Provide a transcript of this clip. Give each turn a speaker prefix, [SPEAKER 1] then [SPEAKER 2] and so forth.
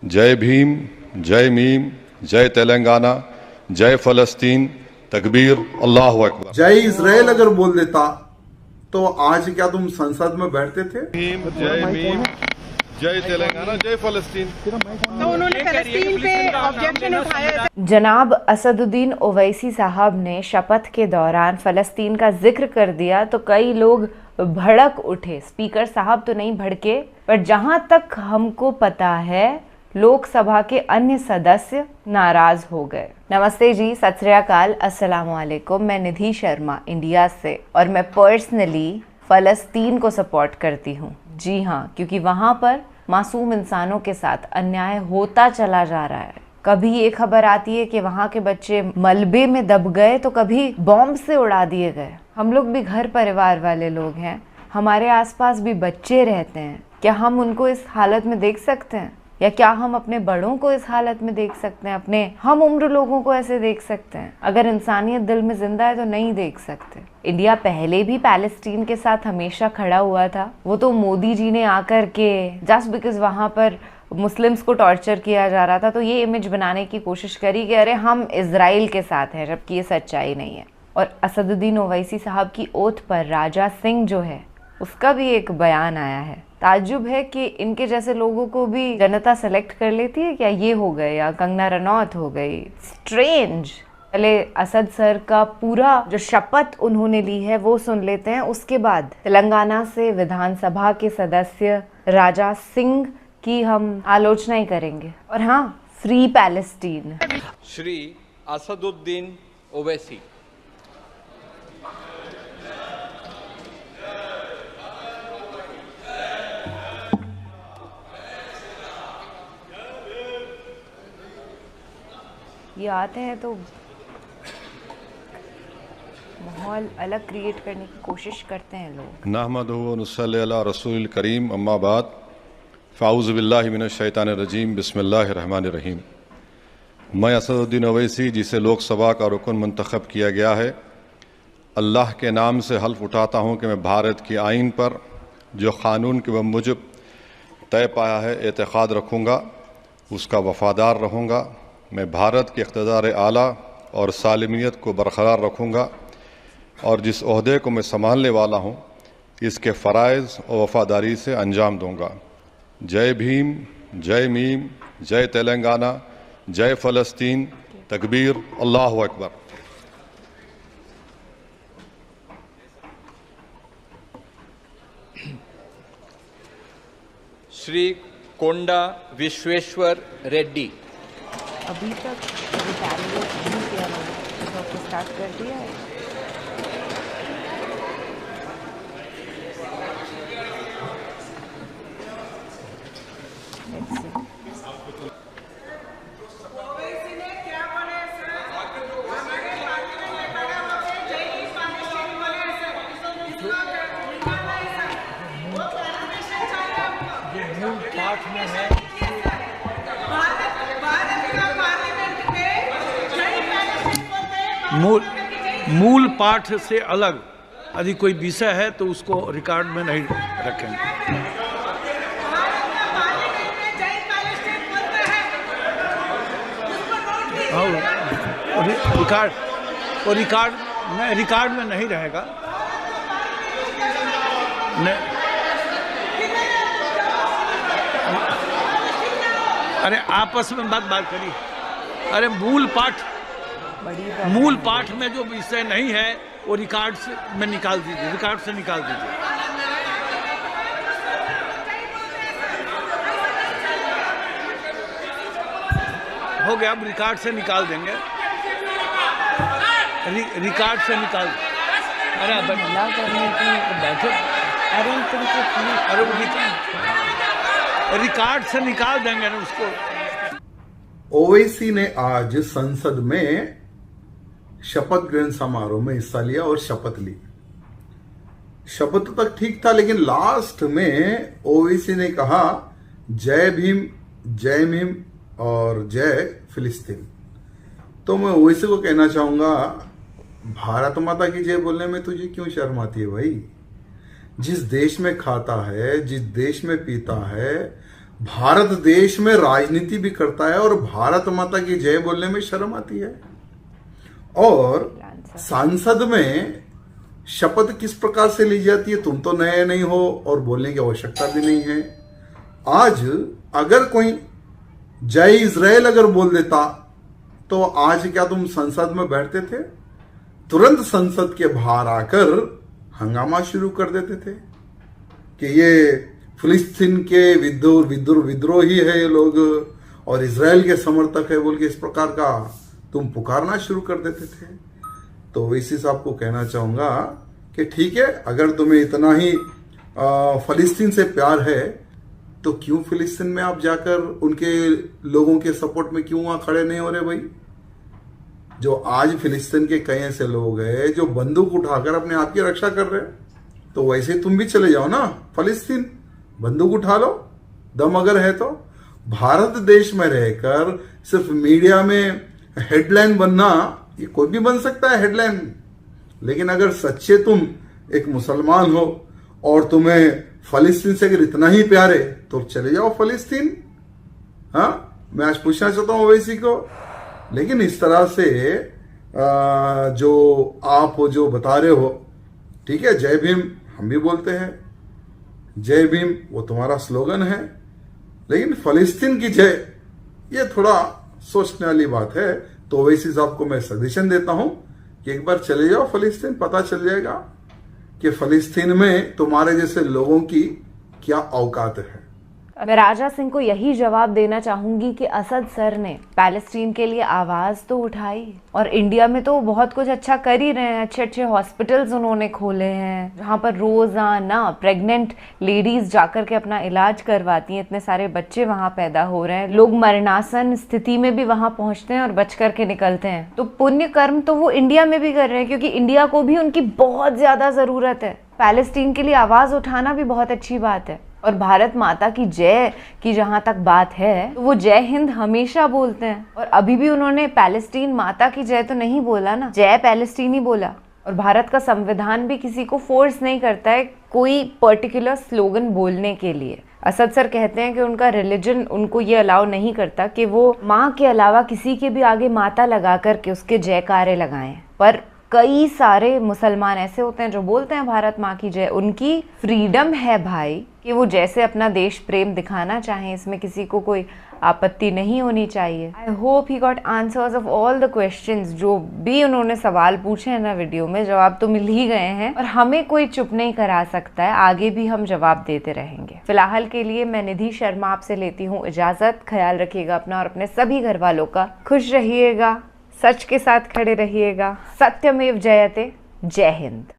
[SPEAKER 1] जय भीम, जय मीम, जय तेलंगाना, जय फलस्तीन, तकबीर, अल्लाह अकबर।
[SPEAKER 2] जय इजराइल अगर बोल देता तो आज क्या तुम संसद में बैठते थे?
[SPEAKER 1] भीम, जय मीम, जय तेलंगाना, जय फलस्तीन।
[SPEAKER 3] तो उन्होंने फलस्तीन पे ऑब्जेक्शन उठाया।
[SPEAKER 4] जनाब असदुद्दीन ओवैसी साहब ने शपथ के दौरान फलस्तीन का जिक्र कर दिया तो कई लोग भड़क उठे। स्पीकर साहब तो नहीं भड़के, पर जहां तक हमको पता है लोकसभा के अन्य सदस्य नाराज हो गए। नमस्ते जी, सत श्री अकाल, अस्सलाम वालेकुम। मैं निधि शर्मा इंडिया से, और मैं पर्सनली फलस्तीन को सपोर्ट करती हूँ। जी हाँ, क्योंकि वहाँ पर मासूम इंसानों के साथ अन्याय होता चला जा रहा है। कभी ये खबर आती है कि वहाँ के बच्चे मलबे में दब गए, तो कभी बॉम्ब से उड़ा दिए गए। हम लोग भी घर परिवार वाले लोग हैं, हमारे आसपास भी बच्चे रहते हैं। क्या हम उनको इस हालत में देख सकते हैं? या क्या हम अपने बड़ों को इस हालत में देख सकते हैं? अपने हम उम्र लोगों को ऐसे देख सकते हैं? अगर इंसानियत दिल में जिंदा है तो नहीं देख सकते। इंडिया पहले भी पैलेस्टीन के साथ हमेशा खड़ा हुआ था। वो तो मोदी जी ने आकर के जस्ट बिकॉज वहाँ पर मुस्लिम्स को टॉर्चर किया जा रहा था तो ये इमेज बनाने की कोशिश करी कि अरे हम इजराइल के साथ हैं, जबकि ये सच्चाई नहीं है। और असदुद्दीन ओवैसी साहब की ओथ पर राजा सिंह जो है उसका भी एक बयान आया है। ताज्जुब है कि इनके जैसे लोगों को भी जनता सेलेक्ट कर लेती है क्या? ये हो गए या कंगना रनौत हो गई, स्ट्रेंज। पहले असद सर का पूरा जो शपथ उन्होंने ली है वो सुन लेते हैं, उसके बाद तेलंगाना से विधानसभा के सदस्य राजा सिंह की हम आलोचना ही करेंगे। और हाँ, फ्री पैलेस्टीन।
[SPEAKER 5] श्री असदुद्दीन ओवैसी,
[SPEAKER 4] ये आते हैं तो माहौल अलग क्रिएट करने की कोशिश करते हैं लोग।
[SPEAKER 1] नहमदुहु व नुसल्ली अला रसूलिल करीम, अम्मा बाद, फ़ाऊज़ु बिल्लाहि मिनश शैतानिर रजीम, बिस्मिल्लाहिर रहमानिर रहीम। मैं असदुद्दीन ओवैसी, जिसे लोकसभा का रुकन मुंतखब किया गया है, अल्लाह के नाम से हल्फ उठाता हूँ कि मैं भारत की आइन पर जो क़ानून के मुजब तय पाया है एतक़ाद रखूँगा, उसका वफ़ादार रहूँगा। मैं भारत के इक़्तिदार आला और सालमियत को बरकरार रखूँगा और जिस ओहदे को मैं संभालने वाला हूँ इसके फ़राइज़ और वफ़ादारी से अंजाम दूँगा। जय भीम, जय मीम, जय तेलंगाना, जय फ़लस्तीन, तकबीर, अल्लाह अकबर।
[SPEAKER 5] श्री कोंडा विश्वेश्वर रेड्डी,
[SPEAKER 4] अभी तक रिटेलिएट नहीं किया लोगों तो स्टार्ट कर दिया है। Let's see.
[SPEAKER 6] मूल पाठ से अलग यदि कोई विषय है तो उसको रिकॉर्ड में नहीं रखेंगे। रिकॉर्ड में नहीं रहेगा। अरे आपस में बात करिए। अरे मूल पाठ में जो विषय नहीं है वो रिकॉर्ड से में निकाल दीजिए, रिकॉर्ड से निकाल दीजिए। हो गया, अब रिकॉर्ड से निकाल देंगे। रिकॉर्ड से निकाल। अरे
[SPEAKER 4] हमला करने की
[SPEAKER 6] बैठो। अरे रिकॉर्ड से निकाल देंगे ना उसको।
[SPEAKER 2] ओवैसी ने आज संसद में शपथ ग्रहण समारोह में हिस्सा लिया और शपथ ली। शपथ तक ठीक था, लेकिन लास्ट में ओवैसी ने कहा जय भीम, जय मीम और जय फिलिस्तीन। तो मैं ओवैसी को कहना चाहूंगा, भारत माता की जय बोलने में तुझे क्यों शर्म आती है भाई? जिस देश में खाता है, जिस देश में पीता है, भारत देश में राजनीति भी करता है और भारत माता की जय बोलने में शर्म आती है। और संसद में शपथ किस प्रकार से ली जाती है, तुम तो नए नहीं हो और बोलने की आवश्यकता भी नहीं है। आज अगर कोई जय इजराइल अगर बोल देता तो आज क्या तुम संसद में बैठते थे? तुरंत संसद के बाहर आकर हंगामा शुरू कर देते थे कि ये फिलिस्तीन के विद्रोही है ये लोग और इजराइल के समर्थक है बोल के इस प्रकार का तुम पुकारना शुरू कर देते थे। तो ओवैसी साहब को कहना चाहूंगा कि ठीक है, अगर तुम्हें इतना ही फिलिस्तीन से प्यार है तो क्यों फिलिस्तीन में आप जाकर उनके लोगों के सपोर्ट में क्यों वहां खड़े नहीं हो रहे भाई? जो आज फिलिस्तीन के कई ऐसे लोग हैं जो बंदूक उठाकर अपने आप की रक्षा कर रहे हैं, तो वैसे तुम भी चले जाओ ना फिलिस्तीन, बंदूक उठा लो, दम अगर है तो। भारत देश में रहकर सिर्फ मीडिया में हेडलाइन बनना, ये कोई भी बन सकता है हेडलाइन, लेकिन अगर सच्चे तुम एक मुसलमान हो और तुम्हें फिलिस्तीन से अगर इतना ही प्यार है तो चले जाओ फिलिस्तीन। हाँ, मैं आज पूछना चाहता हूं ओवैसी को। लेकिन इस तरह से जो आप जो बता रहे हो, ठीक है, जय भीम हम भी बोलते हैं, जय भीम वो तुम्हारा स्लोगन है, लेकिन फिलिस्तीन की जय ये थोड़ा सोचने वाली बात है। तो ओवैसी साहब को मैं सजेशन देता हूं कि एक बार चले जाओ फिलिस्तीन, पता चल जाएगा कि फिलिस्तीन में तुम्हारे जैसे लोगों की क्या औकात है।
[SPEAKER 4] मैं राजा सिंह को यही जवाब देना चाहूंगी कि असद सर ने पैलेस्टीन के लिए आवाज तो उठाई और इंडिया में तो बहुत कुछ अच्छा कर ही रहे हैं। अच्छे अच्छे हॉस्पिटल्स उन्होंने खोले हैं जहां पर रोजाना प्रेग्नेंट लेडीज जाकर के अपना इलाज करवाती हैं। इतने सारे बच्चे वहां पैदा हो रहे हैं, लोग मरणासन स्थिति में भी वहां पहुंचते हैं और बच करके निकलते हैं। तो पुण्य कर्म तो वो इंडिया में भी कर रहे हैं, क्योंकि इंडिया को भी उनकी बहुत ज्यादा जरूरत है। पैलेस्टीन के लिए आवाज उठाना भी बहुत अच्छी बात है। और भारत माता की जय की जहां तक बात है तो वो जय हिंद हमेशा बोलते हैं, और अभी भी उन्होंने पैलेस्टीन माता की जय तो नहीं बोला ना, जय पैलेस्टीन ही बोला। और भारत का संविधान भी किसी को फोर्स नहीं करता है कोई पर्टिकुलर स्लोगन बोलने के लिए। असद सर कहते हैं कि उनका रिलीजन उनको ये अलाउ नहीं करता कि वो माँ के अलावा किसी के भी आगे माता लगा करके उसके जयकारे लगाएं, पर कई सारे मुसलमान ऐसे होते हैं जो बोलते हैं भारत माँ की जय। उनकी फ्रीडम है भाई कि वो जैसे अपना देश प्रेम दिखाना चाहें, इसमें किसी को कोई आपत्ति नहीं होनी चाहिए। I hope he got answers of all the questions. जो भी उन्होंने सवाल पूछे हैं ना वीडियो में, जवाब तो मिल ही गए हैं और हमें कोई चुप नहीं करा सकता है, आगे भी हम जवाब देते रहेंगे। फिलहाल के लिए मैं निधि शर्मा आपसे लेती हूँ इजाजत। ख्याल रखिएगा अपना और अपने सभी घर वालों का। खुश रहिएगा, सच के साथ खड़े रहिएगा। सत्यमेव जयते। जय हिंद।